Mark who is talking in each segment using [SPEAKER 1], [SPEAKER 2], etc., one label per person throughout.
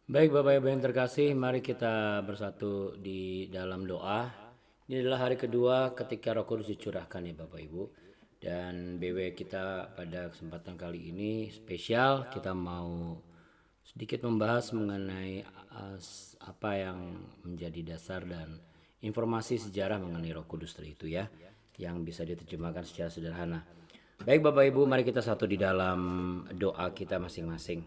[SPEAKER 1] Baik Bapak Ibu yang terkasih, mari kita bersatu di dalam doa. Ini adalah hari kedua ketika Roh Kudus dicurahkan ya Bapak Ibu. Dan BW kita pada kesempatan kali ini spesial, kita mau sedikit membahas mengenai apa yang menjadi dasar dan informasi sejarah mengenai Roh Kudus itu ya, yang bisa diterjemahkan secara sederhana. Baik Bapak Ibu, mari kita satu di dalam doa kita masing-masing.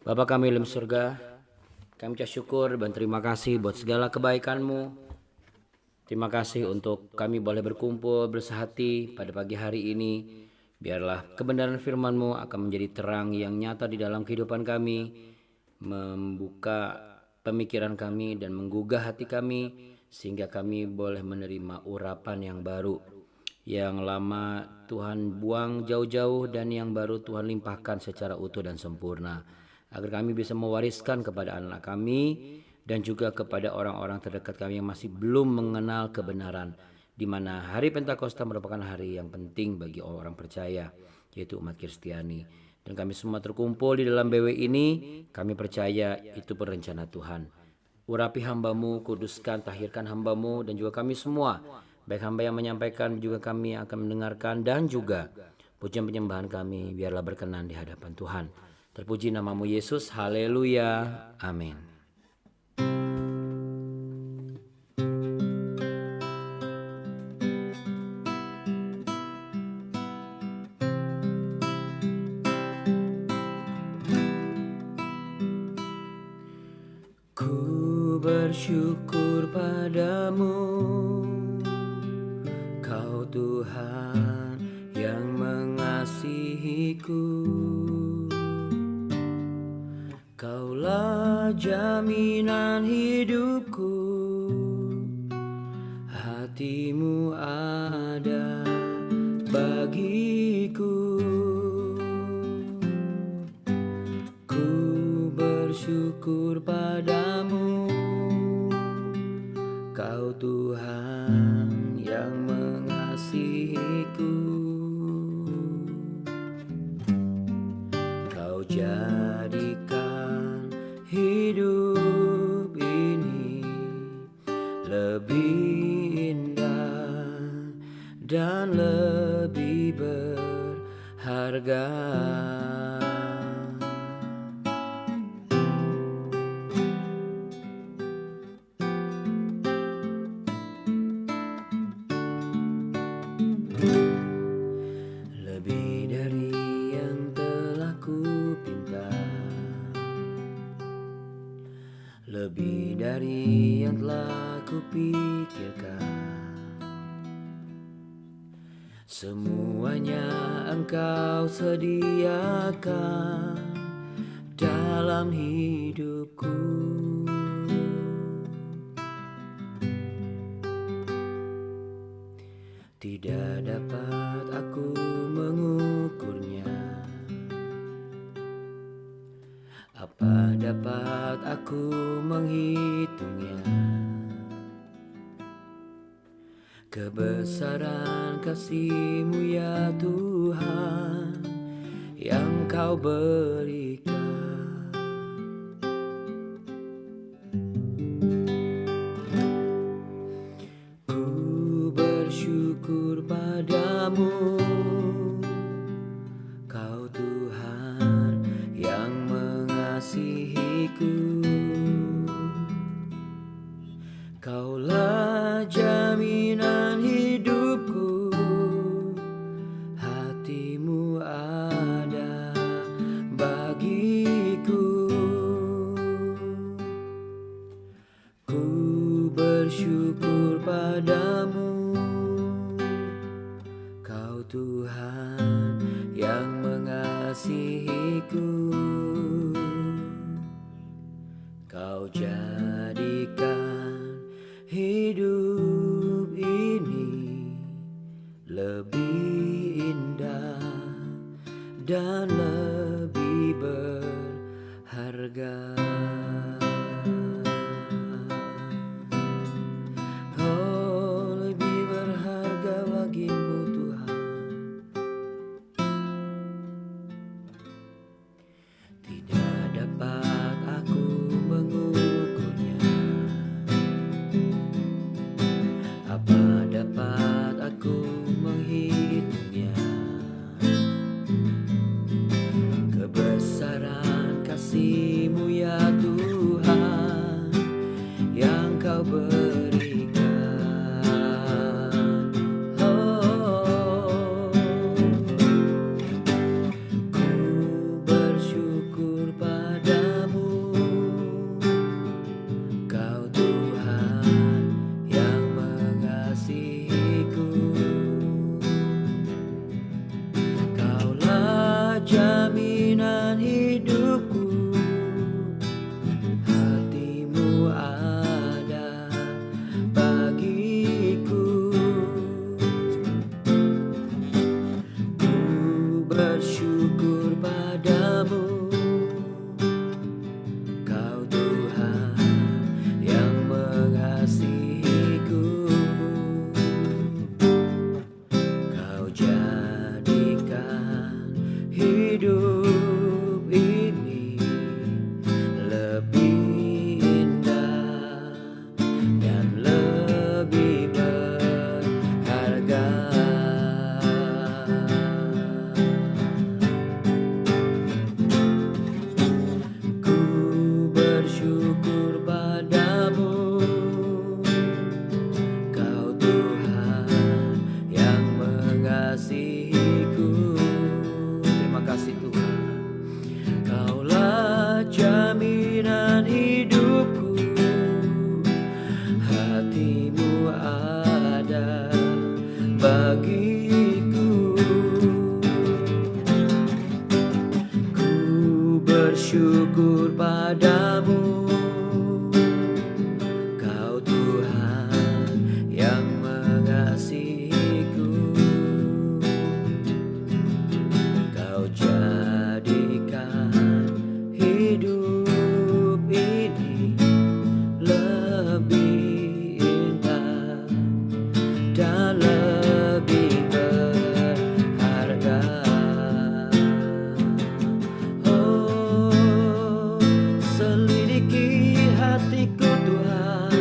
[SPEAKER 1] Bapa kami dalam surga, kami ucap syukur dan terima kasih buat segala kebaikan-Mu. Terima kasih untuk kami boleh berkumpul bersehati pada pagi hari ini. Biarlah kebenaran firman-Mu akan menjadi terang yang nyata di dalam kehidupan kami, membuka pemikiran kami dan menggugah hati kami, sehingga kami boleh menerima urapan yang baru. Yang lama Tuhan buang jauh-jauh dan yang baru Tuhan limpahkan secara utuh dan sempurna, agar kami bisa mewariskan kepada anak kami dan juga kepada orang-orang terdekat kami yang masih belum mengenal kebenaran, di mana hari Pentakosta merupakan hari yang penting bagi orang percaya, yaitu umat Kristiani. Dan kami semua terkumpul di dalam BW ini, kami percaya itu berencana Tuhan. Urapi hamba-Mu, kuduskan, tahirkan hamba-Mu dan juga kami semua, baik hamba yang menyampaikan juga kami yang akan mendengarkan, dan juga pujian penyembahan kami biarlah berkenan di hadapan Tuhan. Terpuji namamu Yesus, haleluya, amin. Ku bersyukur padamu, Kau Tuhan yang mengasihiku. Kaulah jaminan hidupku, hati-Mu ada bagiku. Ku bersyukur padamu, Kau Tuhan yang mengasihiku. Kau jadikan hidup ini lebih indah dan lebih berharga. Lebih dari yang telah kupinta, lebih dari yang telah kupikirkan. Semuanya Engkau sediakan dalam hidupku. Tidak dapat aku mengukurnya, apa dapat aku menghitungnya. Kebesaran kasih-Mu ya Tuhan yang Kau berikan. Ku bersyukur padamu, Kau Tuhan yang mengasihiku. Kaulah jaminan hidupku, hati-Mu ada bagiku. Ku bersyukur padamu, Kau Tuhan yang mengasihiku. Kau jadikan hidup ini lebih indah dan lebih berharga. Oh, lebih berharga bagimu Tuhan. Tidak dapat aku mengukurnya. Apa dapat aku menghitungnya? Kebesaran kasih-Mu ya Tuhan yang Kau berikan. Oh, ku bersyukur padamu, Kau Tuhan yang mengasihiku. Kaulah jaminan hidupku, hati-Mu ada bagiku. Ku bersyukur padamu, Kau Tuhan yang mengasihiku. Kau jadikan hidup ini lebih indah dan lebih berharga. Ku bersyukur padamu, Kau Tuhan yang mengasihiku. Terima kasih Tuhan. Kaulah jaminan hidupku, hati-Mu ada bagiku. Ku bersyukur padamu, Kau Tuhan yang mengasihiku. Kau jadikan hidup ini lebih indah dan lebih berharga. Oh, selidiki hatiku Tuhan,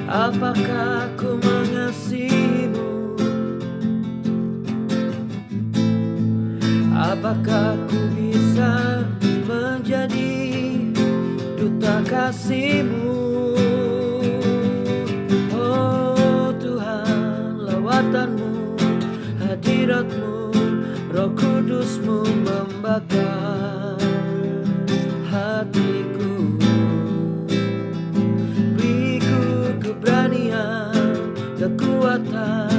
[SPEAKER 1] apakah ku mengasihi-Mu? Apakah ku bisa menjadi duta kasih-Mu? Oh Tuhan, lawatan-Mu, hadirat-Mu, Roh Kudus-Mu membakar hatiku. Beriku keberanian, kekuatan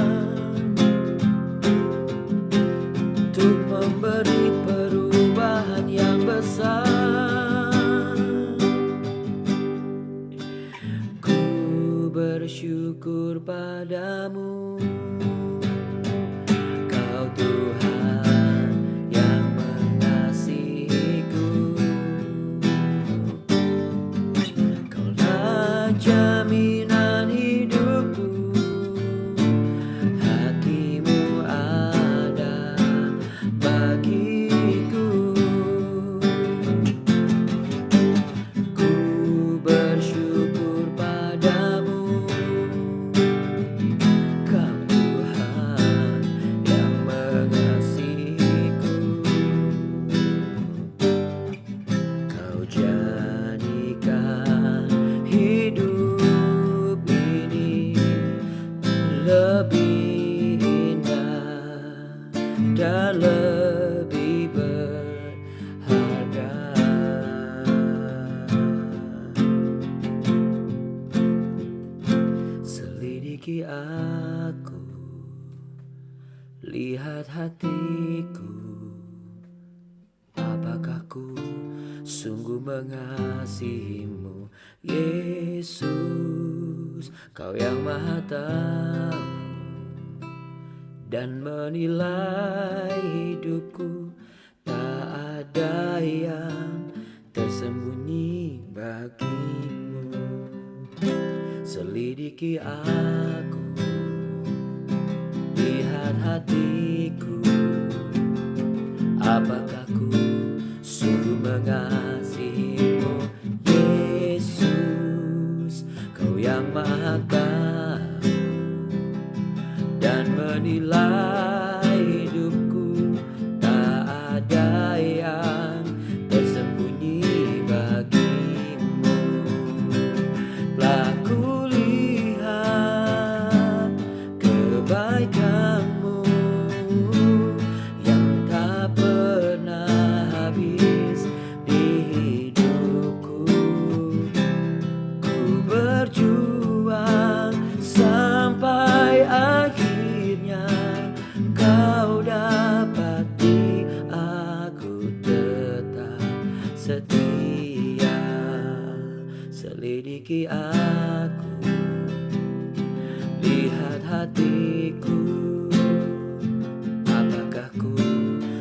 [SPEAKER 1] untuk memberi perubahan yang besar. Ku bersyukur padamu, Kau Tuhan yang mengasihiku. Kaulah jaminan hidupku, hati-Mu ada bagiku. Ku bersyukur padamu, Kau Tuhan yang mengasihiku. Kau jadikan hidup ini lebih indah dan lebih berharga. Selidiki aku, lihat hatiku, apakah ku sungguh mengasihimu. Yesus, Kau yang Maha Tahu dan menilai hidupku. Tak ada yang tersembunyi bagimu. Selidiki aku, lihat hatiku, apakah ku sungguh mengasihimu. Yesus, Kau yang Maha Tahu dan menilai hidupku. Tak ada yang tersembunyi bagimu. Telah kulihat kebaikan-Mu yang tak pernah habis di hidupku. Ku berjuang sampai akhirnya Kau dapati aku tetap setia. Selidiki aku, lihat hatiku, apakah ku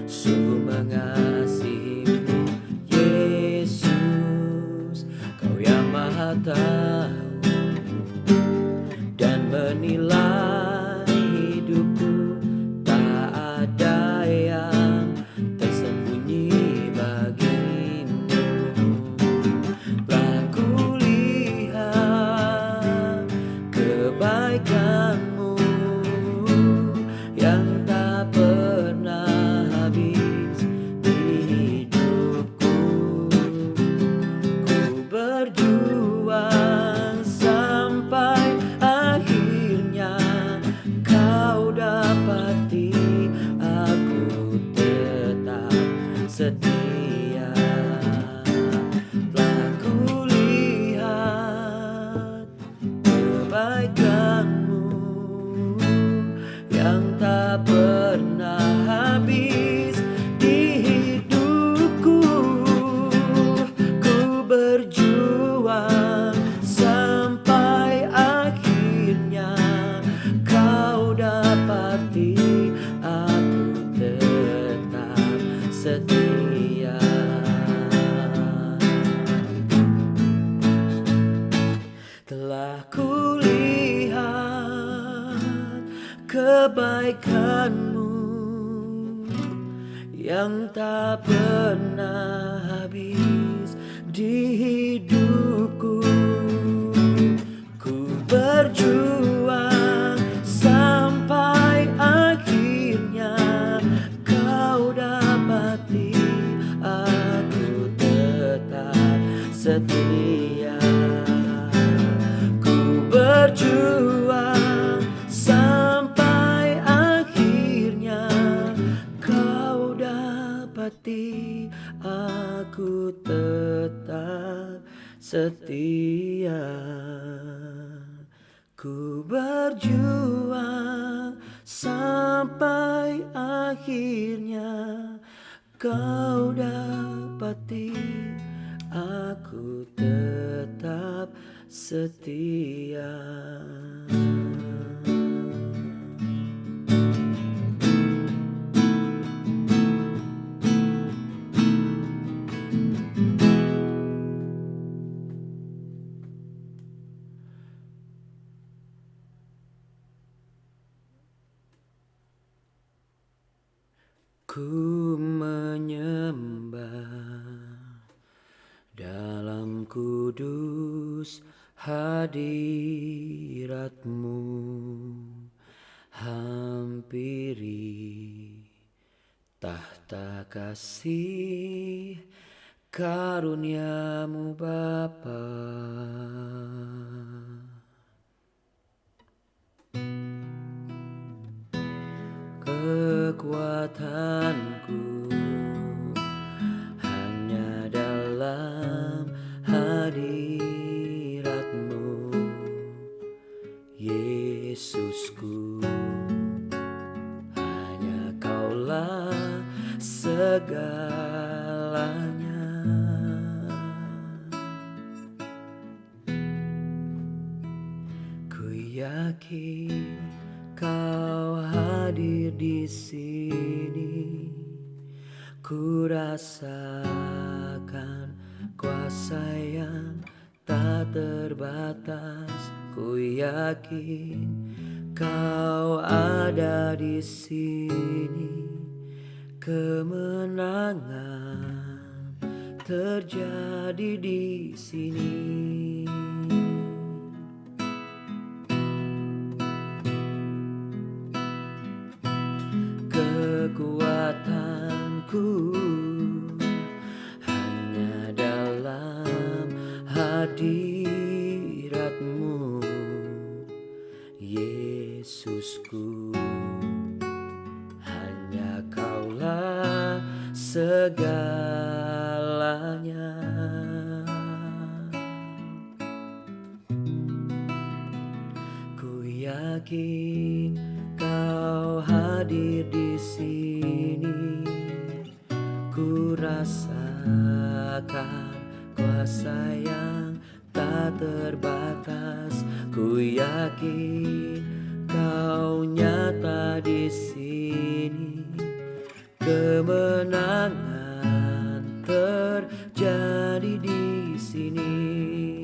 [SPEAKER 1] sungguh mengasihimu. Yesus, Kau yang Maha Tahu dan menilai hidupku. Tak ada yang tersembunyi bagimu. Telah kulihat kebaikan-Mu yang tak pernah habis di hidupku. Ku berjuang sampai akhirnya Kau dapati aku tetap setia. Telah kulihat kebaikan-Mu yang tak pernah habis di hidupku. Ku berjuang sampai akhirnya Kau dapati aku tetap setia. Telah kulihat kebaikan-Mu yang tak pernah habis di hidupku. Ku berjuang sampai akhirnya Kau dapati aku tetap setia. Ku berjuang sampai akhirnya Kau dapati aku tetap setia. Ku berjuang sampai akhirnya Kau dapati aku tetap setia. Ku menyembah dalam kudus hadirat-Mu. Hampiri tahta kasih karunia-Mu Bapa. Kekuatanku hanya dalam hadirat-Mu, Yesusku. Hanya Kaulah segalanya. yakin Kau hadir di sini. Ku rasakan kuasa yang tak terbatas. Ku yakin Kau ada di sini. Kemenangan terjadi di sini. Kekuatanku hanya dalam hadirat-Mu, Yesusku. Hanya Kaulah segalanya. Ku yakin Kau hadir di sini. Ku rasakan kuasa yang tak terbatas. Ku yakin Kau nyata di sini. Kemenangan terjadi di sini.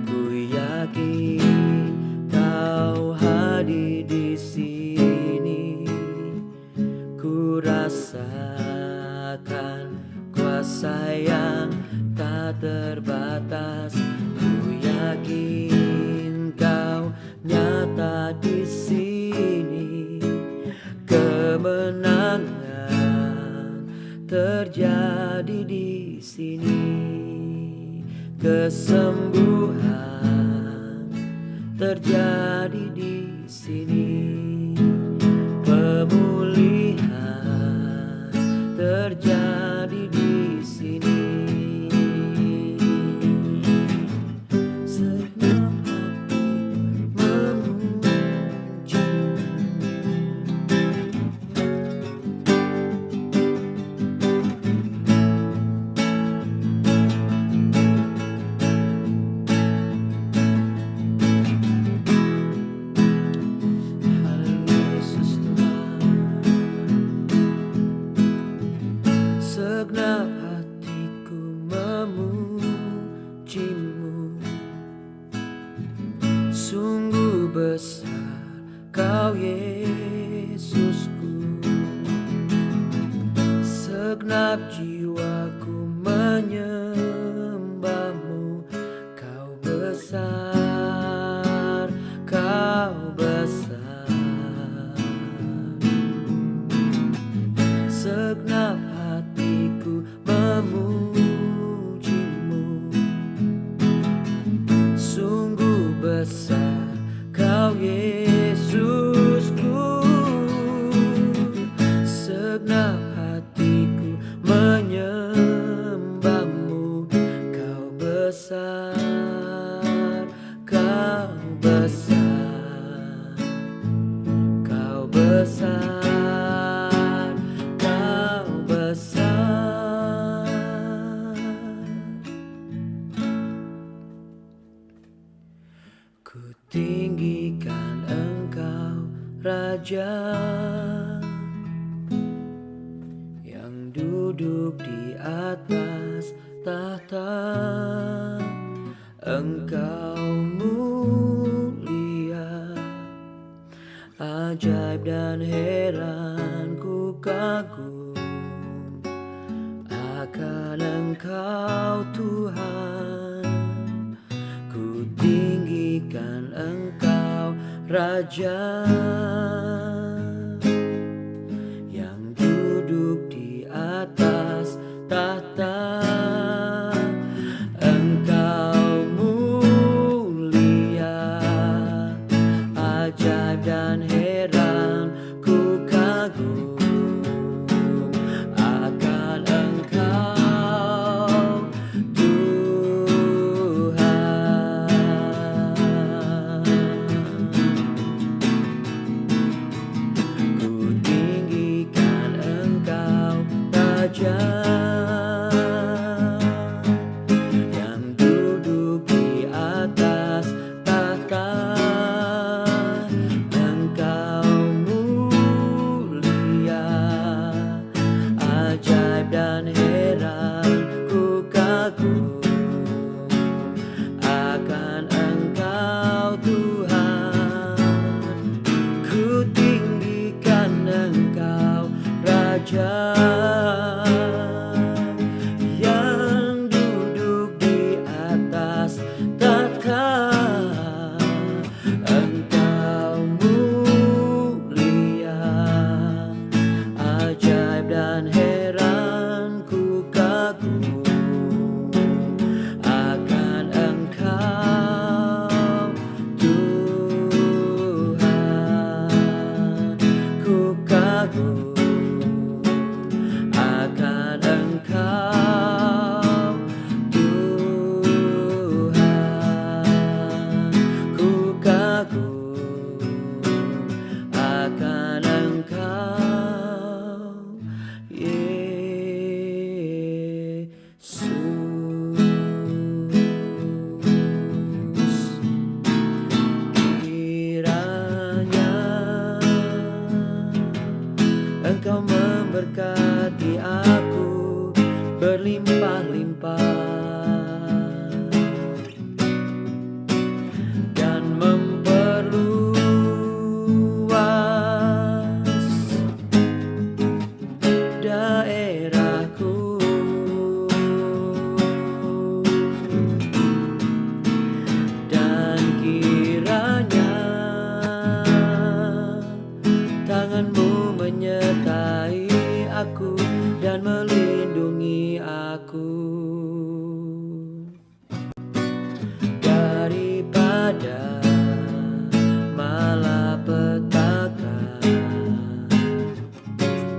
[SPEAKER 1] Ku yakin Kau hadir di sini. Ku rasakan kuasa yang tak terbatas. Ku yakin Kau nyata di sini. Kemenangan terjadi di sini. Kesembuhan terjadi di sini. Pemulihan terjadi di sini. Segenap hati segenap hatiku memuji-Mu. Sungguh besar Kau, Yesusku. Segenap jiwaku menyembah-Mu. Kau besar, Kau besar. Segenap hatiku memuji-Mu. Sungguh besar Kau, Yesusku. Segenap hatiku menyembah-Mu. Kau besar, Kau besar. Kau besar, Kau besar. Ku tinggikan Engkau, Raja, yang duduk di atas tahta. Engkau mulia, ajaib dan heran. Ku kagum akan Engkau, Tuhan. Ku tinggikan Engkau, Raja, yang duduk di atas tahta. Engkau mulia, ajaib dan heran. Ku kagum akan Engkau, Tuhan. berlimpah-limpah dan memperluas daerahku, dan kiranya tanganmu menyertai aku dan melindungi aku daripada malapetaka,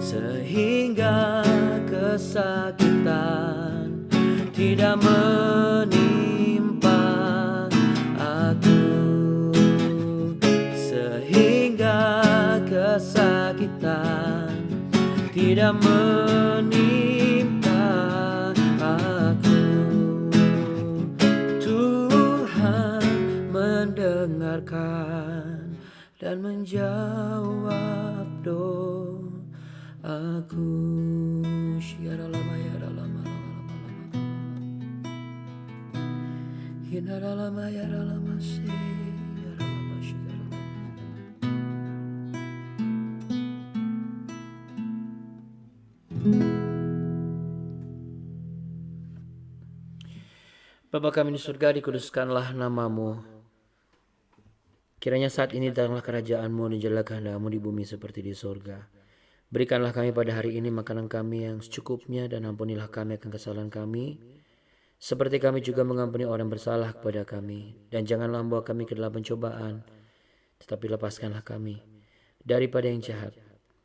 [SPEAKER 1] sehingga kesakitan tidak menimpa aku, sehingga kesakitan tidak menimpa aku. Tuhan mendengarkan dan menjawab doaku. Bapa kami di surga, dikuduskanlah namamu. Kiranya saat ini datanglah kerajaanmu dan jadilah kehendakmu di bumi seperti di surga. Berikanlah kami pada hari ini makanan kami yang secukupnya, dan ampunilah kami akan kesalahan kami, seperti kami juga mengampuni orang bersalah kepada kami. Dan janganlah membawa kami ke dalam pencobaan, tetapi lepaskanlah kami daripada yang jahat.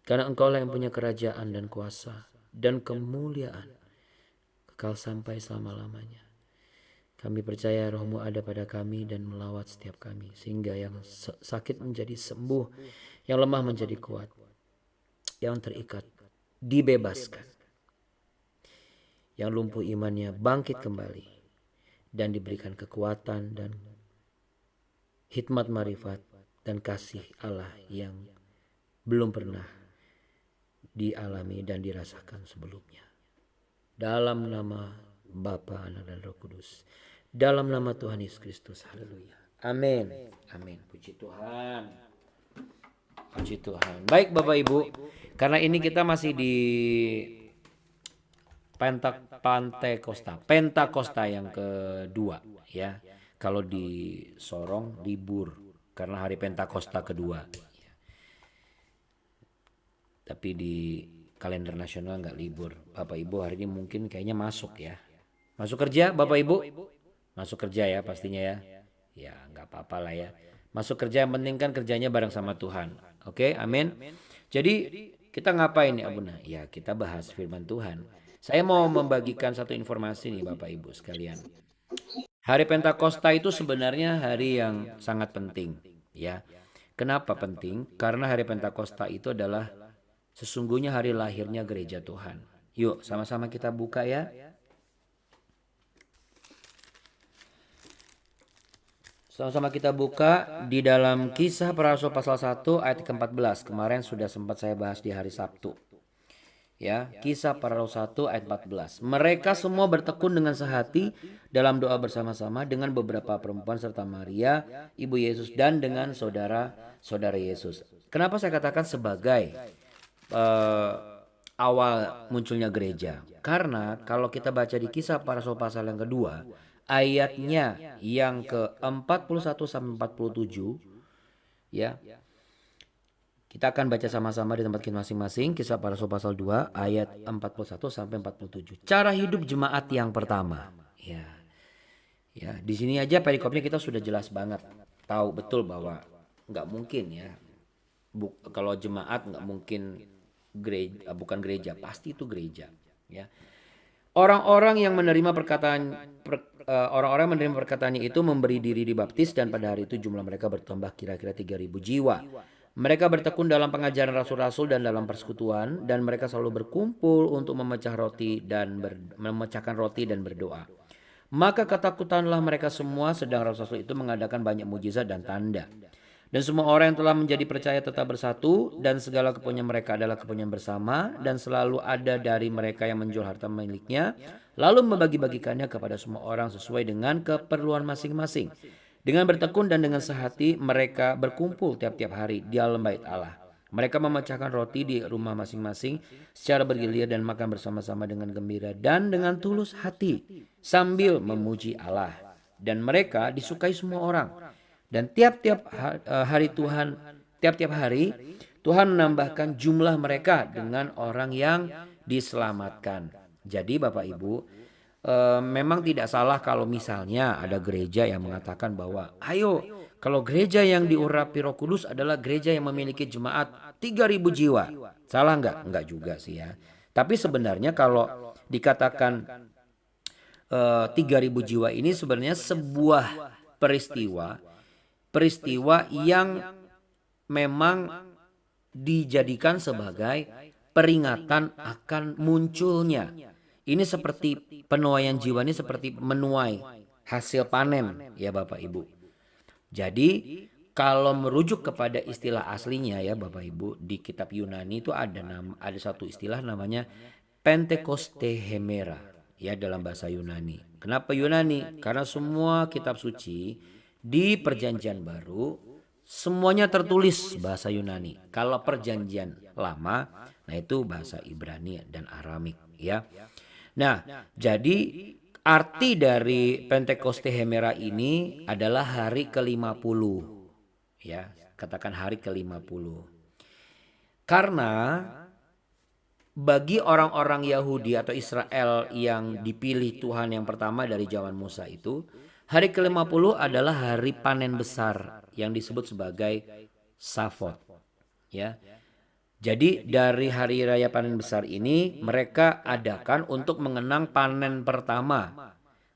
[SPEAKER 1] Karena Engkaulah yang punya kerajaan dan kuasa dan kemuliaan kekal sampai selama-lamanya. Kami percaya Roh-Mu ada pada kami dan melawat setiap kami, sehingga yang sakit menjadi sembuh, yang lemah menjadi kuat, yang terikat dibebaskan, yang lumpuh imannya bangkit kembali, dan diberikan kekuatan dan hikmat marifat dan kasih Allah yang belum pernah dialami dan dirasakan sebelumnya. Dalam nama Bapa, Anak, dan Roh Kudus. Dalam nama Tuhan Yesus Kristus. Haleluya. Amin. Amin. Puji Tuhan. Puji Tuhan. Baik Bapak Ibu, karena ini kita masih di Pentakosta yang kedua ya. Kalau di Sorong libur karena hari Pentakosta kedua. Tapi di kalender nasional nggak libur. Bapak Ibu hari ini mungkin kayaknya masuk ya. Masuk kerja Bapak Ibu? Masuk kerja ya pastinya ya. Ya nggak apa-apa lah ya. Masuk kerja yang penting kan kerjanya bareng sama Tuhan. Oke, amin. Jadi kita ngapain nih Abuna? Ya kita bahas firman Tuhan. Saya mau membagikan satu informasi nih Bapak Ibu sekalian. Hari Pentakosta itu sebenarnya hari yang sangat penting ya. Kenapa penting? Karena hari Pentakosta itu adalah sesungguhnya hari lahirnya gereja Tuhan. Yuk sama-sama kita buka ya. Sama-sama kita buka di dalam Kisah Para Rasul pasal 1 ayat ke-14. Kemarin sudah sempat saya bahas di hari Sabtu. Ya, Kisah Para Rasul 1 ayat 14. Mereka semua bertekun dengan sehati dalam doa bersama-sama dengan beberapa perempuan serta Maria, ibu Yesus, dan dengan saudara-saudara Yesus. Kenapa saya katakan sebagai awal munculnya gereja? Karena kalau kita baca di Kisah Para Rasul pasal yang kedua, ayatnya yang ke-41 sampai 47 ya. Kita akan baca sama-sama di tempat kita masing-masing. Kisah Para Rasul pasal 2 ayat 41 sampai 47. Cara hidup jemaat yang pertama. Ya. Ya, di sini aja perikopnya kita sudah jelas banget. Tahu betul bahwa nggak mungkin ya. Kalau jemaat nggak mungkin gereja, bukan gereja, pasti itu gereja ya. Orang-orang yang menerima perkataannya itu memberi diri dibaptis, dan pada hari itu jumlah mereka bertambah kira-kira 3.000 jiwa. Mereka bertekun dalam pengajaran rasul-rasul dan dalam persekutuan, dan mereka selalu berkumpul untuk memecahkan roti dan berdoa. Maka ketakutanlah mereka semua, sedang rasul-rasul itu mengadakan banyak mujizat dan tanda. Dan semua orang yang telah menjadi percaya tetap bersatu, dan segala kepunyaan mereka adalah kepunyaan bersama, dan selalu ada dari mereka yang menjual harta miliknya, lalu membagi-bagikannya kepada semua orang sesuai dengan keperluan masing-masing. Dengan bertekun dan dengan sehati mereka berkumpul tiap-tiap hari di dalam bait Allah. Mereka memecahkan roti di rumah masing-masing secara bergilir dan makan bersama-sama dengan gembira dan dengan tulus hati sambil memuji Allah. Dan mereka disukai semua orang. Dan tiap-tiap hari Tuhan menambahkan jumlah mereka dengan orang yang diselamatkan. Jadi Bapak Ibu, memang tidak salah kalau misalnya ada gereja yang mengatakan bahwa ayo, kalau gereja yang diurapi Roh Kudus adalah gereja yang memiliki jemaat 3.000 jiwa. Salah nggak? Enggak juga sih ya. Tapi sebenarnya kalau dikatakan 3.000 jiwa ini sebenarnya sebuah peristiwa yang memang dijadikan sebagai peringatan akan munculnya. Ini seperti penuaian jiwa, ini seperti menuai hasil panen ya Bapak Ibu. Jadi kalau merujuk kepada istilah aslinya ya Bapak Ibu, di kitab Yunani itu ada satu istilah namanya Pentekoste Hemera ya dalam bahasa Yunani. Kenapa Yunani? Karena semua kitab suci di Perjanjian Baru semuanya tertulis bahasa Yunani. Kalau Perjanjian Lama, nah itu bahasa Ibrani dan Aramik ya. Nah, jadi arti dari Pentekoste Hemera ini adalah hari ke-50. Ya, katakan hari ke-50. Karena bagi orang-orang Yahudi atau Israel yang dipilih Tuhan yang pertama dari zaman Musa itu, hari ke-50 adalah hari panen besar yang disebut sebagai Safot. Ya. Jadi dari hari raya panen besar ini mereka adakan untuk mengenang panen pertama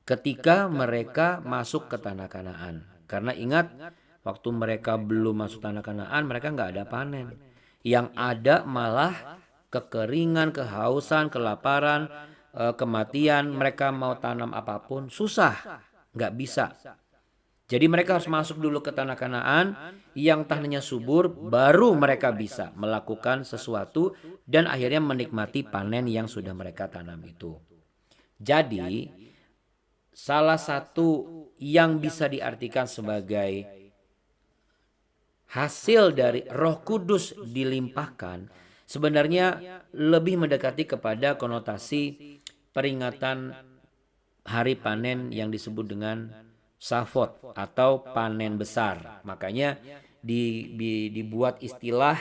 [SPEAKER 1] ketika mereka masuk ke tanah Kanaan. Karena ingat waktu mereka belum masuk tanah Kanaan mereka nggak ada panen. Yang ada malah kekeringan, kehausan, kelaparan, kematian. Mereka mau tanam apapun susah, nggak bisa. Jadi mereka harus masuk dulu ke tanah Kanaan yang tanahnya subur, baru mereka bisa melakukan sesuatu dan akhirnya menikmati panen yang sudah mereka tanam itu. Jadi salah satu yang bisa diartikan sebagai hasil dari Roh Kudus dilimpahkan sebenarnya lebih mendekati kepada konotasi peringatan hari panen yang disebut dengan Safot atau panen besar. Makanya dibuat istilah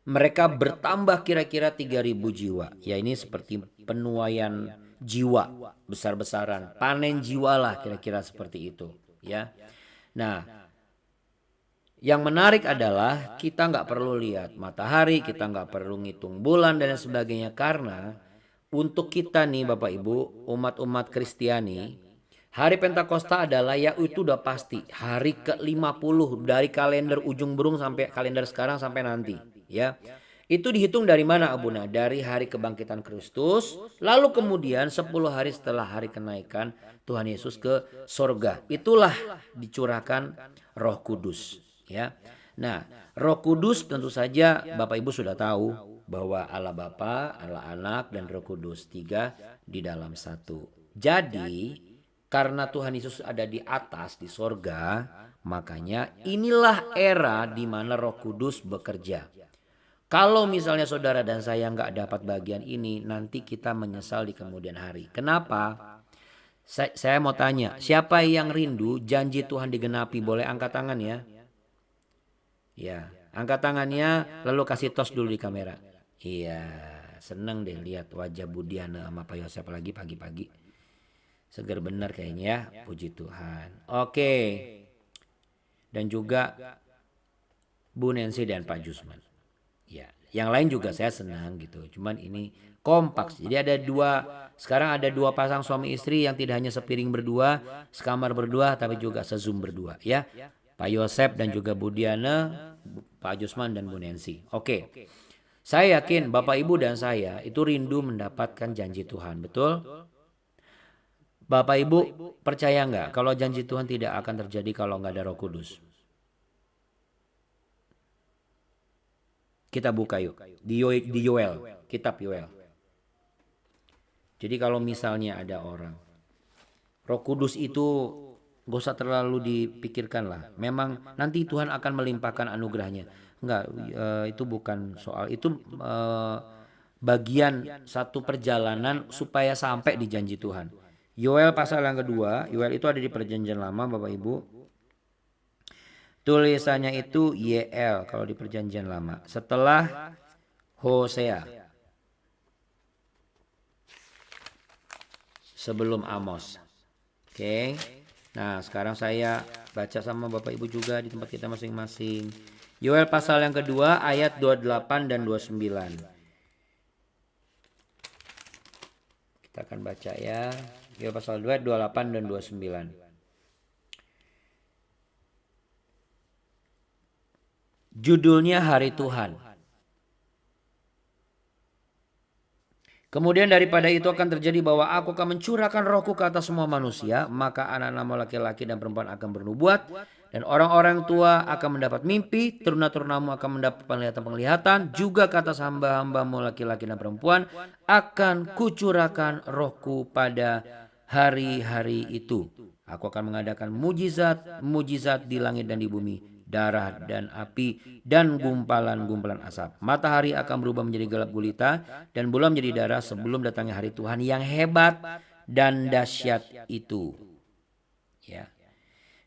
[SPEAKER 1] mereka bertambah kira-kira 3.000 jiwa. Ya ini seperti penuaian jiwa besar-besaran. Panen jiwa lah kira-kira seperti itu. Ya. Nah, yang menarik adalah kita nggak perlu lihat matahari, kita nggak perlu ngitung bulan dan sebagainya. Karena untuk kita nih Bapak Ibu, umat-umat Kristiani, hari Pentakosta adalah ya itu udah pasti hari ke-50 dari kalender ujung berung sampai kalender sekarang sampai nanti ya. Itu dihitung dari mana Abuna? Dari hari kebangkitan Kristus, lalu kemudian 10 hari setelah hari kenaikan Tuhan Yesus ke sorga. Itulah dicurahkan Roh Kudus ya. Nah, Roh Kudus tentu saja Bapak Ibu sudah tahu bahwa Allah Bapa, Allah Anak dan Roh Kudus 3 di dalam satu. Jadi karena Tuhan Yesus ada di atas di sorga, makanya inilah era di mana Roh Kudus bekerja. Kalau misalnya saudara dan saya nggak dapat bagian ini, nanti kita menyesal di kemudian hari. Kenapa? Saya mau tanya, siapa yang rindu janji Tuhan digenapi? Boleh angkat tangan ya. Ya, angkat tangannya lalu kasih tos dulu di kamera. Iya, seneng deh lihat wajah Budiana sama Pak Yosef lagi pagi-pagi. Seger benar kayaknya ya, puji Tuhan. Oke. Dan juga Bu Nancy dan Pak Jusman. Ya, yang lain juga saya senang gitu. Cuman ini kompak. Jadi ada sekarang ada dua pasang suami istri yang tidak hanya sepiring berdua, sekamar berdua, tapi juga se-Zoom berdua ya. Pak Yosef dan juga Bu Diana, Pak Jusman dan Bu Nancy. Oke. Saya yakin Bapak Ibu dan saya itu rindu mendapatkan janji Tuhan, betul? Bapak Ibu percaya nggak kalau janji Tuhan tidak akan terjadi kalau nggak ada Roh Kudus? Kita buka yuk di Yoel, kitab Yoel. Jadi kalau misalnya ada orang, Roh Kudus itu gak usah terlalu dipikirkan lah. Memang nanti Tuhan akan melimpahkan anugerahnya. Enggak, itu bukan soal itu, bagian satu perjalanan supaya sampai di janji Tuhan. Yoel pasal yang kedua, Yoel itu ada di perjanjian lama Bapak Ibu. Tulisannya itu YL kalau di perjanjian lama. Setelah Hosea. Sebelum Amos. Oke. Nah, sekarang saya baca sama Bapak Ibu juga di tempat kita masing-masing. Yoel pasal yang kedua ayat 28 dan 29. Kita akan baca ya. Yoel pasal 2 28 dan 29. Judulnya Hari Tuhan. Kemudian daripada itu akan terjadi bahwa aku akan mencurahkan rohku ke atas semua manusia. Maka anak-anak laki-laki dan perempuan akan bernubuat. Dan orang-orang tua akan mendapat mimpi. Teruna-terunamu akan mendapat penglihatan-penglihatan. Juga ke atas hamba-hambamu laki-laki dan perempuan akan kucurahkan rohku pada hari-hari itu. Aku akan mengadakan mujizat di langit dan di bumi. Darah dan api dan gumpalan-gumpalan asap. Matahari akan berubah menjadi gelap gulita dan bulan menjadi darah sebelum datangnya hari Tuhan yang hebat dan dahsyat itu. Ya.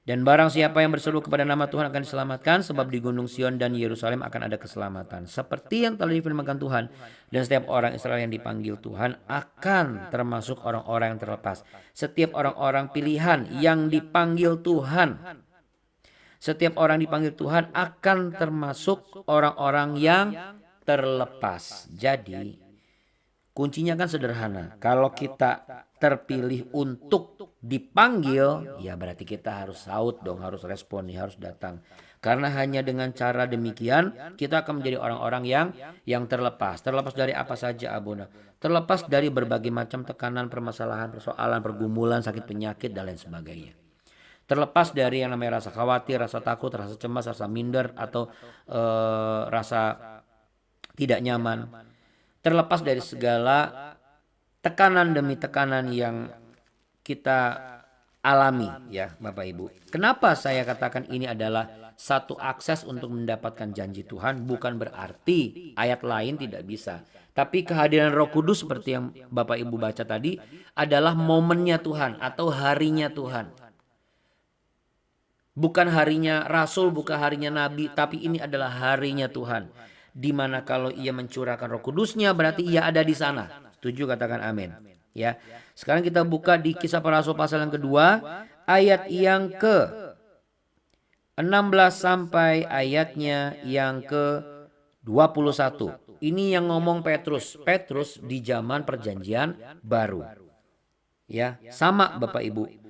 [SPEAKER 1] Dan barang siapa yang berseru kepada nama Tuhan akan diselamatkan, sebab di Gunung Sion dan Yerusalem akan ada keselamatan. Seperti yang telah difirmankan Tuhan, dan setiap orang Israel yang dipanggil Tuhan akan termasuk orang-orang yang terlepas. Setiap orang-orang pilihan yang dipanggil Tuhan. Setiap orang dipanggil Tuhan akan termasuk orang-orang yang terlepas. Jadi kuncinya kan sederhana. Kalau kita terpilih untuk dipanggil, ya berarti kita harus saut dong, harus respon nih, harus datang. Karena hanya dengan cara demikian kita akan menjadi orang-orang yang terlepas. Terlepas dari apa saja Abuna. Terlepas dari berbagai macam tekanan, permasalahan, persoalan, pergumulan, sakit penyakit dan lain sebagainya. Terlepas dari yang namanya rasa khawatir, rasa takut, rasa cemas, rasa minder atau rasa tidak nyaman. Terlepas dari segala tekanan demi tekanan yang kita alami ya Bapak Ibu. Kenapa saya katakan ini adalah satu akses untuk mendapatkan janji Tuhan, bukan berarti ayat lain tidak bisa. Tapi kehadiran Roh Kudus seperti yang Bapak Ibu baca tadi adalah momennya Tuhan atau harinya Tuhan. Bukan harinya Rasul, bukan harinya Nabi, tapi ini adalah harinya Tuhan. Dimana kalau ia mencurahkan Roh Kudusnya berarti ia ada di sana. Setuju, katakan amin. Ya. Sekarang kita buka di Kisah Para Rasul pasal yang kedua, ayat yang ke 16 sampai ayatnya yang ke 21. Ini yang ngomong Petrus. Petrus di zaman perjanjian baru. Ya, sama Bapak Ibu.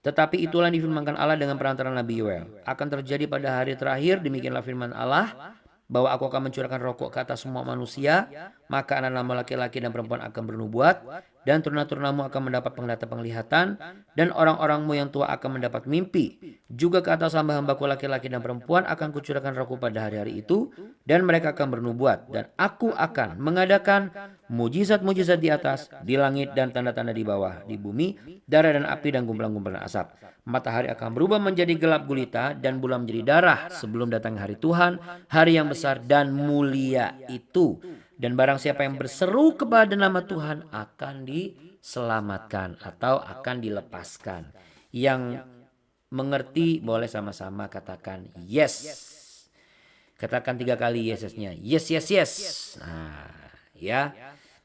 [SPEAKER 1] Tetapi itulah yang difirmankan Allah dengan perantaraan Nabi Yoel. Akan terjadi pada hari terakhir, demikianlah firman Allah, bahwa aku akan mencurahkan rohku ke atas semua manusia, maka anak-anak laki-laki dan perempuan akan bernubuat, dan turuna-turunamu akan mendapat penglihatan-penglihatan, dan orang-orangmu yang tua akan mendapat mimpi. Juga ke atas hamba-hambaku laki-laki dan perempuan akan kucurahkan rohku pada hari-hari itu, dan mereka akan bernubuat, dan aku akan mengadakan mujizat-mujizat di atas, di langit dan tanda-tanda di bawah, di bumi, darah dan api dan gumpalan-gumpalan asap. Matahari akan berubah menjadi gelap gulita dan bulan menjadi darah sebelum datang hari Tuhan, hari yang besar dan mulia itu. Dan barang siapa yang berseru kepada nama Tuhan akan diselamatkan atau akan dilepaskan. Yang mengerti boleh sama-sama katakan yes. Katakan 3 kali yesnya. Yes, yes, yes. Nah, ya.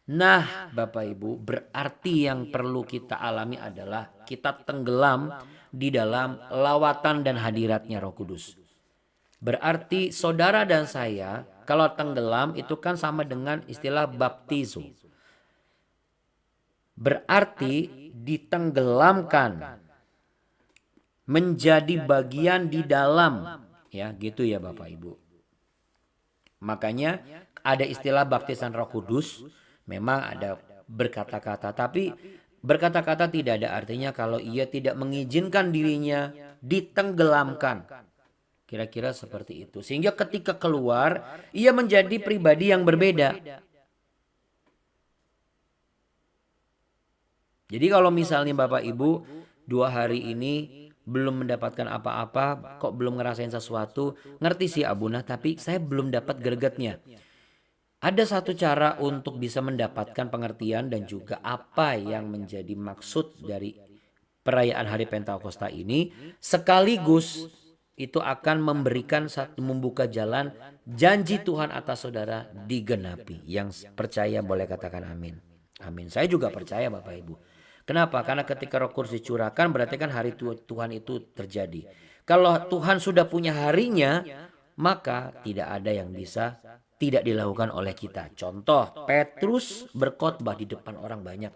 [SPEAKER 1] Nah, Bapak Ibu, berarti yang perlu kita alami adalah kita tenggelam di dalam lawatan dan hadiratnya Roh Kudus. Berarti saudara dan saya kalau tenggelam itu kan sama dengan istilah baptizo. Berarti ditenggelamkan menjadi bagian di dalam, ya gitu ya Bapak Ibu. Makanya ada istilah baptisan Roh Kudus. Memang ada berkata-kata, tapi Berkata-kata tidak ada artinya kalau ia tidak mengizinkan dirinya ditenggelamkan. Kira-kira seperti itu. Sehingga ketika keluar, ia menjadi pribadi yang berbeda. Jadi kalau misalnya Bapak Ibu 2 hari ini belum mendapatkan apa-apa, kok belum ngerasain sesuatu, ngerti sih Abuna, tapi saya belum dapat gregetnya. Ada satu cara untuk bisa mendapatkan pengertian dan juga apa yang menjadi maksud dari perayaan Hari Pentakosta ini, sekaligus itu akan memberikan membuka jalan janji Tuhan atas saudara digenapi. Yang percaya boleh katakan amin. Amin. Saya juga percaya Bapak Ibu. Kenapa? Karena ketika Roh Kudus dicurahkan berarti kan hari Tuhan itu terjadi. Kalau Tuhan sudah punya harinya, maka tidak ada yang bisa tidak dilakukan oleh kita. Contoh, Petrus berkhotbah di depan orang banyak.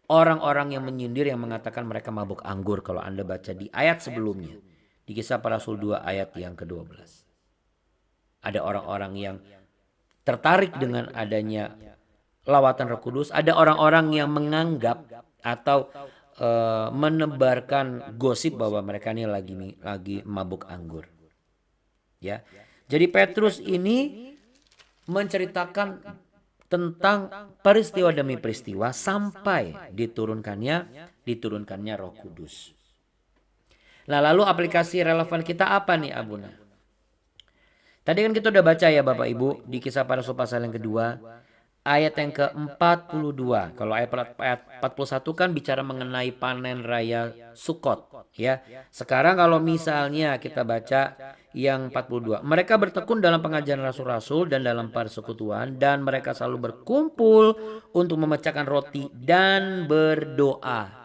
[SPEAKER 1] Orang-orang yang menyindir yang mengatakan mereka mabuk anggur kalau Anda baca di ayat sebelumnya. Di Kisah Para Rasul 2 ayat yang ke-12. Ada orang-orang yang tertarik dengan adanya lawatan Roh Kudus. Ada orang-orang yang menganggap atau menebarkan gosip bahwa mereka ini lagi mabuk anggur. Ya. Jadi Petrus ini menceritakan tentang peristiwa demi peristiwa sampai diturunkannya Roh Kudus. Nah, lalu aplikasi relevan kita apa nih Abuna? Tadi kan kita udah baca ya Bapak Ibu di Kisah Para Rasul pasal yang kedua ayat yang ke-42. Kalau ayat 41 kan bicara mengenai panen raya Sukot ya. Sekarang kalau misalnya kita baca yang 42. Mereka bertekun dalam pengajaran rasul-rasul dan dalam persekutuan dan mereka selalu berkumpul untuk memecahkan roti dan berdoa.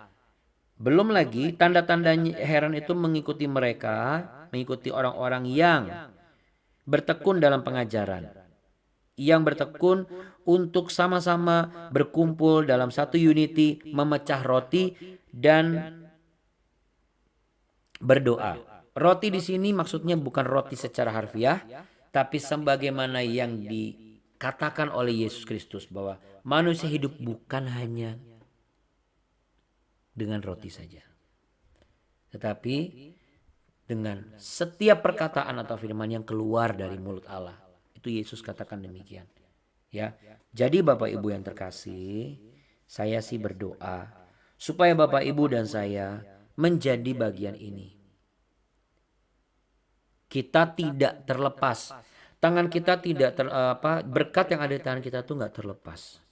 [SPEAKER 1] Belum lagi tanda-tanda heran itu mengikuti mereka, mengikuti orang-orang yang bertekun dalam pengajaran. Yang bertekun untuk sama-sama berkumpul dalam satu unity, memecah roti dan berdoa. Roti di sini maksudnya bukan roti secara harfiah, tapi sebagaimana yang dikatakan oleh Yesus Kristus bahwa manusia hidup bukan hanya dengan roti saja, tetapi dengan setiap perkataan atau firman yang keluar dari mulut Allah. Itu Yesus katakan demikian. Ya. Jadi Bapak Ibu yang terkasih, saya sih berdoa supaya Bapak Ibu dan saya menjadi bagian ini. Kita tidak terlepas. Tangan kita tidak berkat yang ada di tangan kita tuh nggak terlepas.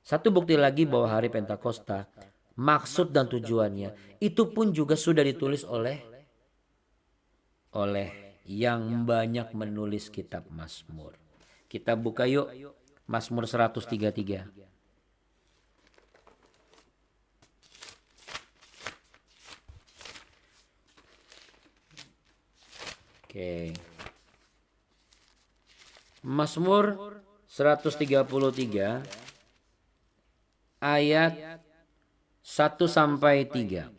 [SPEAKER 1] Satu bukti lagi bahwa hari Pentakosta, maksud dan tujuannya itu pun juga sudah ditulis oleh yang banyak menulis kitab Mazmur. Kita buka yuk Mazmur 133. Oke. Mazmur 133 ayat 1 sampai 3.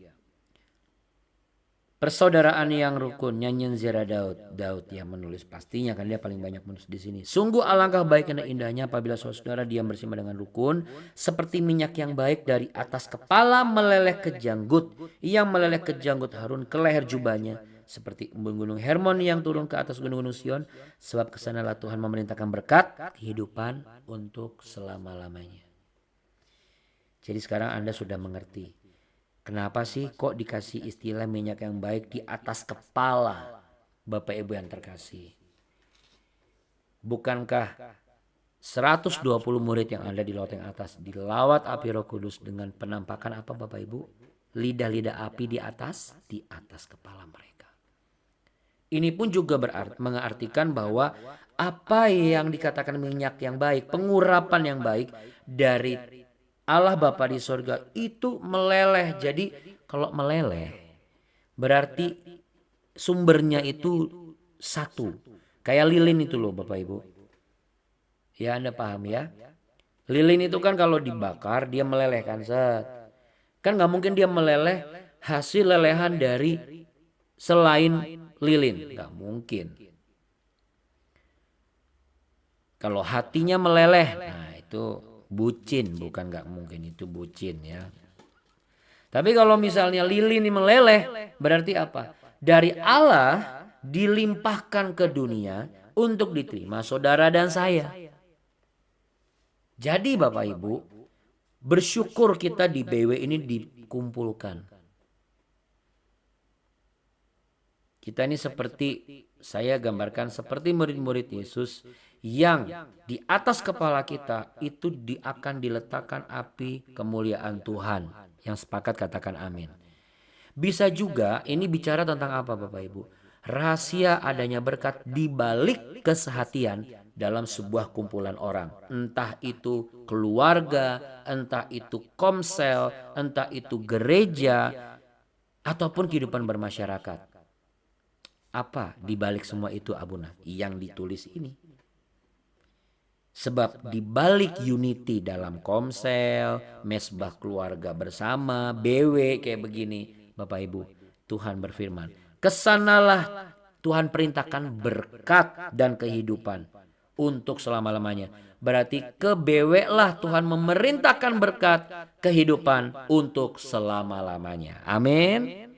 [SPEAKER 1] Persaudaraan yang rukun, nyanyian ziarah Daud. Daud yang menulis, pastinya kan dia paling banyak menulis di sini. Sungguh alangkah baik dan indahnya apabila saudara diam bersama dengan rukun, seperti minyak yang baik dari atas kepala meleleh ke janggut, yang meleleh ke janggut Harun ke leher jubahnya, seperti gunung Hermon yang turun ke atas gunung-gunung Sion, sebab kesanalah Tuhan memerintahkan berkat kehidupan untuk selama-lamanya. Jadi sekarang Anda sudah mengerti. Kenapa sih kok dikasih istilah minyak yang baik di atas kepala Bapak Ibu yang terkasih? Bukankah 120 murid yang ada di laut yang atas dilawat api Roh Kudus dengan penampakan apa Bapak Ibu? Lidah-lidah api di atas kepala mereka. Ini pun juga mengartikan bahwa apa yang dikatakan minyak yang baik, pengurapan yang baik dari Allah Bapa di sorga itu meleleh. Jadi kalau meleleh berarti sumbernya itu satu. Kayak lilin itu loh Bapak Ibu. Ya Anda paham ya. Lilin itu kan kalau dibakar dia meleleh kan set. Kan gak mungkin dia meleleh hasil lelehan dari selain lilin. Gak mungkin. Kalau hatinya meleleh, nah itu bucin, bukan nggak mungkin, itu bucin ya. Tapi kalau misalnya lilin ini meleleh, berarti apa? Dari Allah dilimpahkan ke dunia untuk diterima saudara dan saya. Jadi Bapak Ibu, bersyukur kita di BW ini dikumpulkan. Kita ini seperti, saya gambarkan seperti murid-murid Yesus yang di atas kepala kita itu akan diletakkan api kemuliaan Tuhan. Yang sepakat katakan amin. Bisa juga ini bicara tentang apa Bapak Ibu? Rahasia adanya berkat di balik kesehatian dalam sebuah kumpulan orang. Entah itu keluarga, entah itu komsel, entah itu gereja, ataupun kehidupan bermasyarakat. Apa di balik semua itu Abuna? Yang ditulis ini. Sebab di balik unity dalam komsel, mesbah keluarga bersama, BW kayak begini, Bapak Ibu, Tuhan berfirman, kesanalah Tuhan perintahkan berkat dan kehidupan untuk selama-lamanya. Berarti ke BW lah Tuhan memerintahkan berkat kehidupan untuk selama-lamanya. Amin.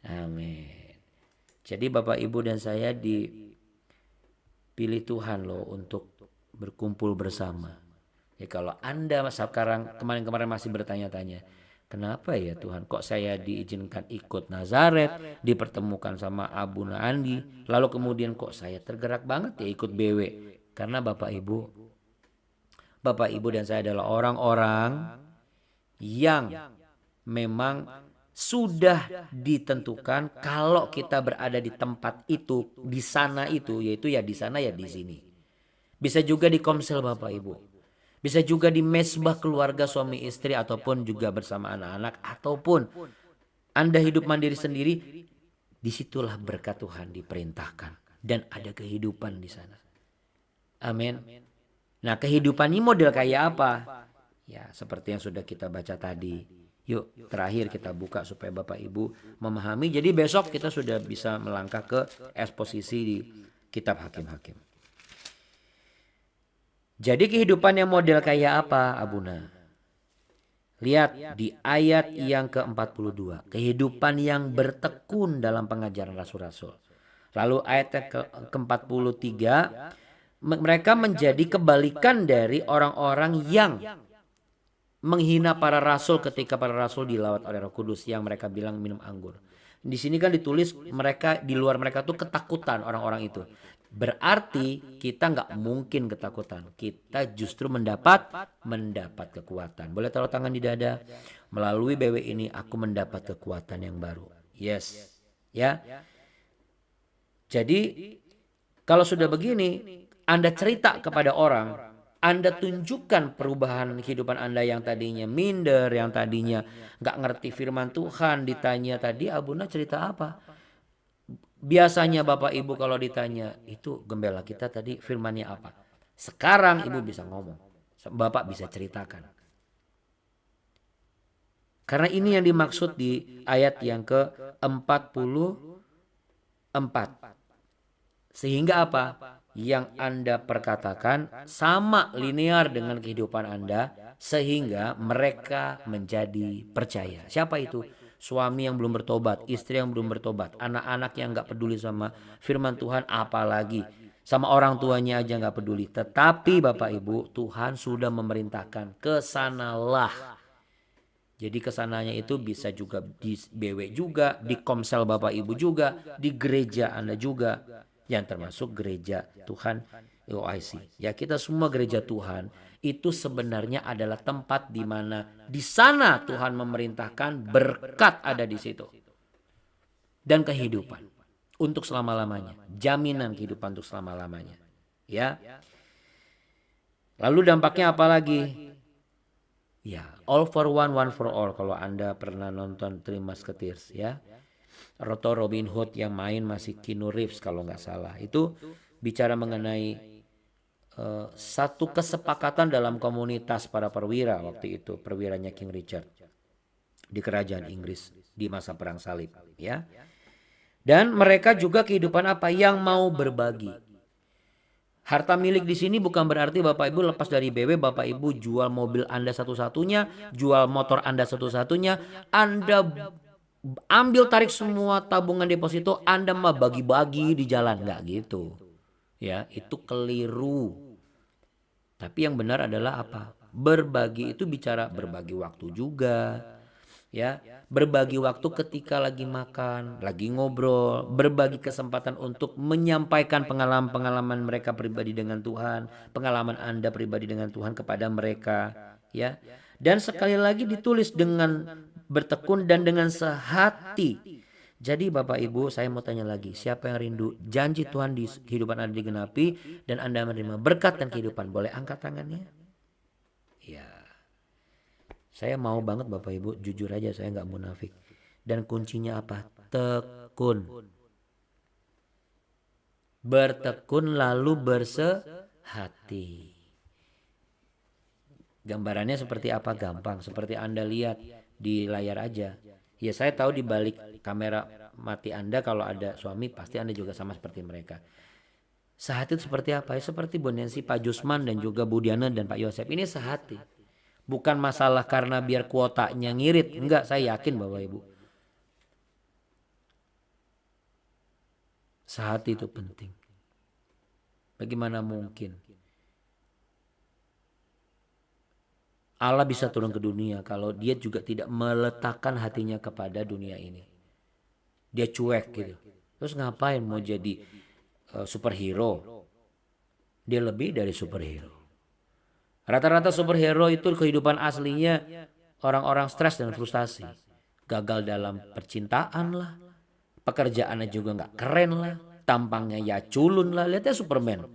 [SPEAKER 1] Amin. Jadi Bapak Ibu dan saya dipilih Tuhan loh untuk berkumpul bersama. Ya kalau Anda sekarang kemarin-kemarin masih bertanya-tanya, kenapa ya Tuhan kok saya diizinkan ikut Nazaret, dipertemukan sama Abuna Andi, lalu kemudian kok saya tergerak banget ya ikut BW. Karena Bapak Ibu dan saya adalah orang-orang yang memang sudah ditentukan kalau kita berada di tempat itu, di sana itu, yaitu ya di sana ya di sini. Bisa juga di komsel Bapak Ibu. Bisa juga di mesbah keluarga suami istri ataupun juga bersama anak-anak. Ataupun Anda hidup mandiri sendiri. Disitulah berkat Tuhan diperintahkan. Dan ada kehidupan di sana. Amin. Nah kehidupan ini model kayak apa? Ya seperti yang sudah kita baca tadi. Yuk terakhir kita buka supaya Bapak Ibu memahami. Jadi besok kita sudah bisa melangkah ke eksposisi di kitab Hakim-Hakim. Jadi kehidupan yang model kayak apa Abuna? Lihat di ayat yang ke-42. Kehidupan yang bertekun dalam pengajaran rasul-rasul. Lalu ayat ke-43. Mereka menjadi kebalikan dari orang-orang yang menghina para rasul ketika para rasul dilawat oleh Roh Kudus yang mereka bilang minum anggur. Di sini kan ditulis mereka di luar mereka tuh ketakutan orang-orang itu. Berarti kita nggak mungkin ketakutan. Kita justru mendapat kekuatan. Boleh taruh tangan di dada. Melalui BW ini aku mendapat kekuatan yang baru. Yes. Ya. Jadi kalau sudah begini, Anda cerita kepada orang, Anda tunjukkan perubahan kehidupan Anda yang tadinya minder, yang tadinya nggak ngerti firman Tuhan, ditanya tadi Abuna cerita apa? Biasanya Bapak Ibu kalau ditanya itu gembala kita tadi firmannya apa? Sekarang Ibu bisa ngomong, Bapak bisa ceritakan. Karena ini yang dimaksud di ayat yang ke-44. Sehingga apa? Yang Anda perkatakan sama linear dengan kehidupan Anda sehingga mereka menjadi percaya. Siapa itu? Suami yang belum bertobat, istri yang belum bertobat, anak-anak yang gak peduli sama firman Tuhan, apalagi sama orang tuanya aja gak peduli. Tetapi Bapak Ibu, Tuhan sudah memerintahkan kesanalah. Jadi kesananya itu bisa juga di BW juga, di komsel Bapak Ibu juga, di gereja Anda juga. Yang termasuk gereja Tuhan OIC. Ya kita semua gereja Tuhan itu sebenarnya adalah tempat di mana di sana Tuhan memerintahkan berkat ada di situ. Dan kehidupan untuk selama-lamanya. Jaminan kehidupan untuk selama-lamanya. Ya. Lalu dampaknya apa lagi? Ya, all for one, one for all. Kalau Anda pernah nonton Three Musketeers ya. Roto Robin Hood yang main masih Keanu Reeves kalau nggak salah. Itu bicara mengenai satu kesepakatan dalam komunitas para perwira waktu itu. Perwiranya King Richard di kerajaan Inggris di masa perang salib. Ya. Dan mereka juga kehidupan apa? Yang mau berbagi. Harta milik di sini bukan berarti Bapak Ibu lepas dari BW, Bapak Ibu jual mobil Anda satu-satunya, jual motor Anda satu-satunya, Anda ambil tarik semua tabungan deposito, Anda mah bagi-bagi di jalan, nggak gitu. Ya, itu keliru. Tapi yang benar adalah apa? Berbagi itu bicara berbagi waktu juga. Ya, berbagi waktu ketika lagi makan, lagi ngobrol, berbagi kesempatan untuk menyampaikan pengalaman-pengalaman mereka pribadi dengan Tuhan, pengalaman Anda pribadi dengan Tuhan kepada mereka, ya. Dan sekali lagi ditulis dengan bertekun dan dengan sehati. Jadi Bapak Ibu, saya mau tanya lagi, siapa yang rindu janji Tuhan di kehidupan Anda digenapi dan Anda menerima berkat dan kehidupan? Boleh angkat tangannya? Ya. Saya mau banget Bapak Ibu, jujur aja saya nggak munafik. Dan kuncinya apa? Tekun. Bertekun lalu bersehati. Gambarannya seperti apa? Gampang. Seperti Anda lihat di layar aja. Ya saya tahu di balik kamera mati Anda kalau ada suami pasti Anda juga sama seperti mereka. Sehati itu seperti apa? Ya seperti Bu Nancy, Pak Jusman dan juga Bu Diana dan Pak Yosef. Ini sehati. Bukan masalah karena biar kuotanya ngirit. Enggak, saya yakin Bapak Ibu. Sehati itu penting. Bagaimana mungkin Allah bisa turun ke dunia kalau dia juga tidak meletakkan hatinya kepada dunia ini. Dia cuek gitu. Terus ngapain mau jadi superhero? Dia lebih dari superhero. Rata-rata superhero itu kehidupan aslinya orang-orang stres dan frustasi. Gagal dalam percintaan lah. Pekerjaannya juga nggak keren lah. Tampangnya ya culun lah. Lihatnya Superman.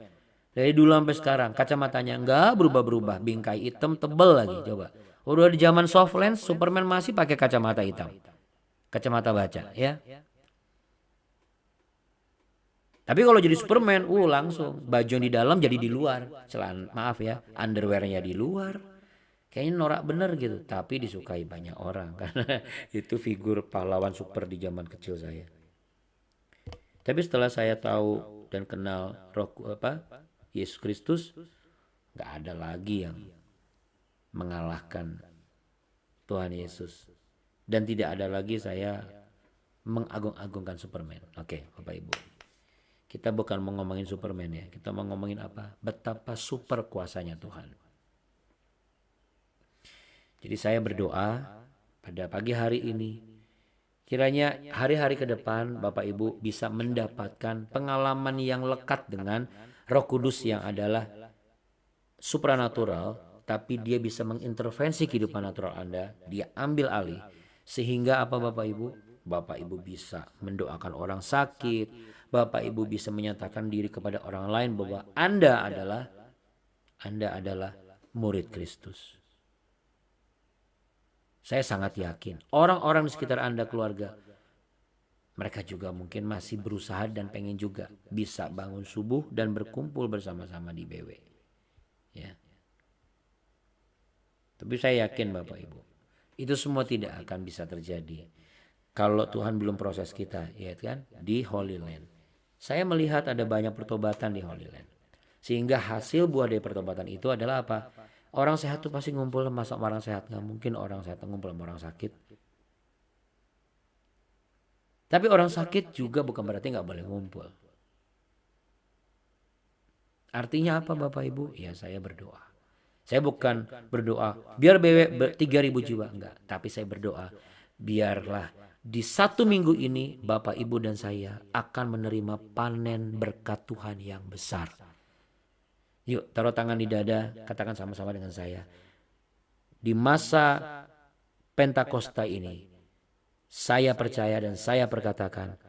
[SPEAKER 1] Dari dulu sampai sekarang kacamatanya nggak berubah-berubah. Bingkai hitam tebel lagi coba. Udah di zaman soft lens Superman masih pakai kacamata hitam. Kacamata baca ya. Tapi kalau jadi Superman, langsung baju di dalam jadi di luar. Celana, maaf ya, underwearnya di luar. Kayaknya norak bener gitu. Tapi disukai banyak orang karena itu figur pahlawan super di zaman kecil saya. Tapi setelah saya tahu dan kenal Yesus Kristus, nggak ada lagi yang mengalahkan Tuhan Yesus. Dan tidak ada lagi saya mengagung-agungkan Superman. Oke, Bapak Ibu. Kita bukan mau ngomongin Superman ya. Kita mau ngomongin apa? Betapa super kuasanya Tuhan. Jadi saya berdoa pada pagi hari ini. Kiranya hari-hari ke depan Bapak Ibu bisa mendapatkan pengalaman yang lekat dengan Roh Kudus yang adalah supranatural. Tapi dia bisa mengintervensi kehidupan natural Anda. Dia ambil alih. Sehingga apa Bapak Ibu? Bapak Ibu bisa mendoakan orang sakit. Bapak Ibu bisa menyatakan diri kepada orang lain bahwa Anda adalah murid Kristus. Saya sangat yakin orang-orang di sekitar Anda keluarga, mereka juga mungkin masih berusaha dan pengen juga bisa bangun subuh dan berkumpul bersama-sama di BW. Ya. Tapi saya yakin Bapak Ibu, itu semua tidak akan bisa terjadi kalau Tuhan belum proses kita, ya kan, di Holy Land. Saya melihat ada banyak pertobatan di Holy Land. Sehingga hasil buah dari pertobatan itu adalah apa? Orang sehat tuh pasti ngumpul sama orang sehat. Nggak mungkin orang sehat ngumpul sama orang sakit. Tapi orang sakit juga bukan berarti nggak boleh ngumpul. Artinya apa Bapak Ibu? Ya saya berdoa. Saya bukan berdoa biar BW 3.000 jiwa. Enggak. Tapi saya berdoa biarlah di 1 minggu ini Bapak Ibu dan saya akan menerima panen berkat Tuhan yang besar. Yuk taruh tangan di dada, katakan sama-sama dengan saya. Di masa Pentakosta ini, saya percaya dan saya perkatakan,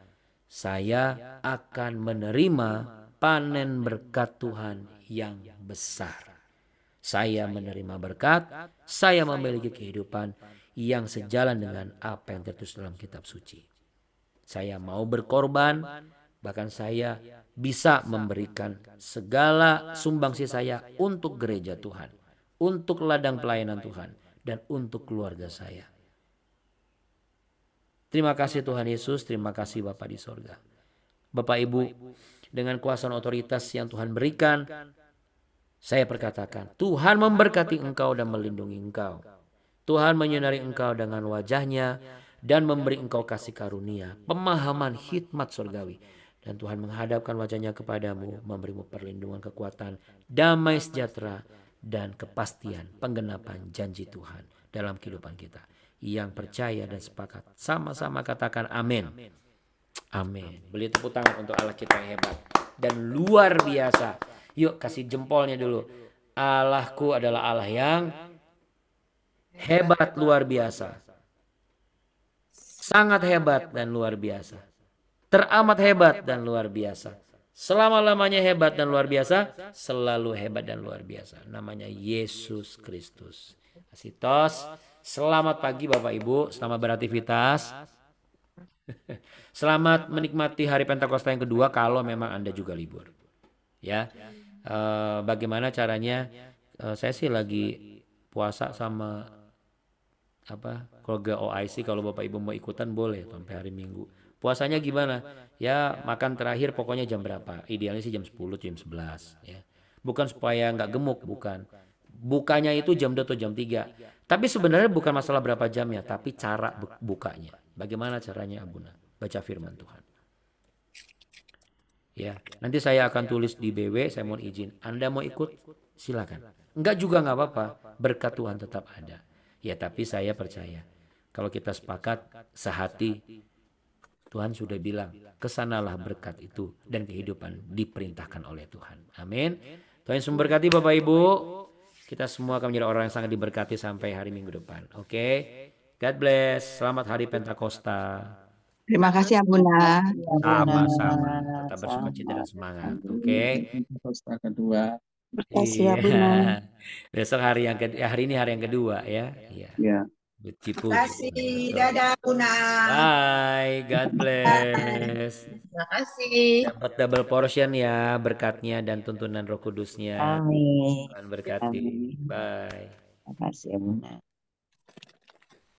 [SPEAKER 1] saya akan menerima panen berkat Tuhan yang besar. Saya menerima berkat, saya memiliki kehidupan yang sejalan dengan apa yang tertulis dalam kitab suci. Saya mau berkorban, bahkan saya bisa memberikan segala sumbangsi saya untuk gereja Tuhan, untuk ladang pelayanan Tuhan, dan untuk keluarga saya. Terima kasih Tuhan Yesus, terima kasih Bapak di sorga. Bapak Ibu, dengan kuasa dan otoritas yang Tuhan berikan, saya perkatakan, Tuhan memberkati engkau dan melindungi engkau. Tuhan menyinari engkau dengan wajahnya dan memberi engkau kasih karunia, pemahaman hikmat surgawi. Dan Tuhan menghadapkan wajahnya kepadamu, memberimu perlindungan, kekuatan, damai sejahtera, dan kepastian penggenapan janji Tuhan dalam kehidupan kita. Yang percaya dan sepakat, sama-sama katakan amin. Amin. Beri tepuk tangan untuk Allah kita yang hebat dan luar biasa. Yuk kasih jempolnya dulu. Allahku adalah Allah yang hebat luar biasa. Sangat hebat dan luar biasa. Teramat hebat dan luar biasa. Selama-lamanya hebat dan luar biasa. Selalu hebat dan luar biasa. Namanya Yesus Kristus. Kasih tos. Selamat pagi Bapak Ibu. Selamat beraktivitas. Selamat menikmati hari Pentakosta yang kedua kalau memang Anda juga libur. Ya. Bagaimana caranya? Saya sih lagi puasa sama keluarga OIC. Kalau Bapak Ibu mau ikutan boleh sampai hari Minggu. Puasanya gimana? Ya makan terakhir pokoknya jam berapa? Idealnya sih jam 10, jam 11 ya. Bukan supaya nggak gemuk, bukan. Bukanya itu jam 2 atau jam 3. Tapi sebenarnya bukan masalah berapa jamnya, tapi cara bukanya. Bagaimana caranya Abuna? Baca firman Tuhan. Ya, nanti saya akan tulis di BW, saya mohon izin. Anda mau ikut? Silakan. Enggak juga nggak apa-apa, berkat Tuhan tetap ada. Ya, tapi saya percaya kalau kita sepakat sehati, Tuhan sudah bilang, kesanalah berkat itu dan kehidupan diperintahkan oleh Tuhan. Amin. Tuhan Yesus memberkati Bapak Ibu. Kita semua akan menjadi orang yang sangat diberkati sampai hari Minggu depan. Oke. God bless. Selamat hari Pentakosta.
[SPEAKER 2] Terima kasih Abuna.
[SPEAKER 1] Sama-sama. Tetap bersukacita dan semangat. Oke.
[SPEAKER 3] Pentakosta kedua.
[SPEAKER 2] Terima kasih
[SPEAKER 1] Iya.
[SPEAKER 2] Abuna.
[SPEAKER 1] Besok hari ini hari yang kedua ya. Iya.
[SPEAKER 3] Ya.
[SPEAKER 1] Terima
[SPEAKER 4] kasih. Dadah Buna.
[SPEAKER 1] Bye. God bless.
[SPEAKER 4] Terima kasih.
[SPEAKER 1] Dapat double portion ya berkatnya dan tuntunan Roh Kudusnya.
[SPEAKER 2] Amin.
[SPEAKER 1] Tuhan berkati. Bye.
[SPEAKER 2] Terima kasih Abuna.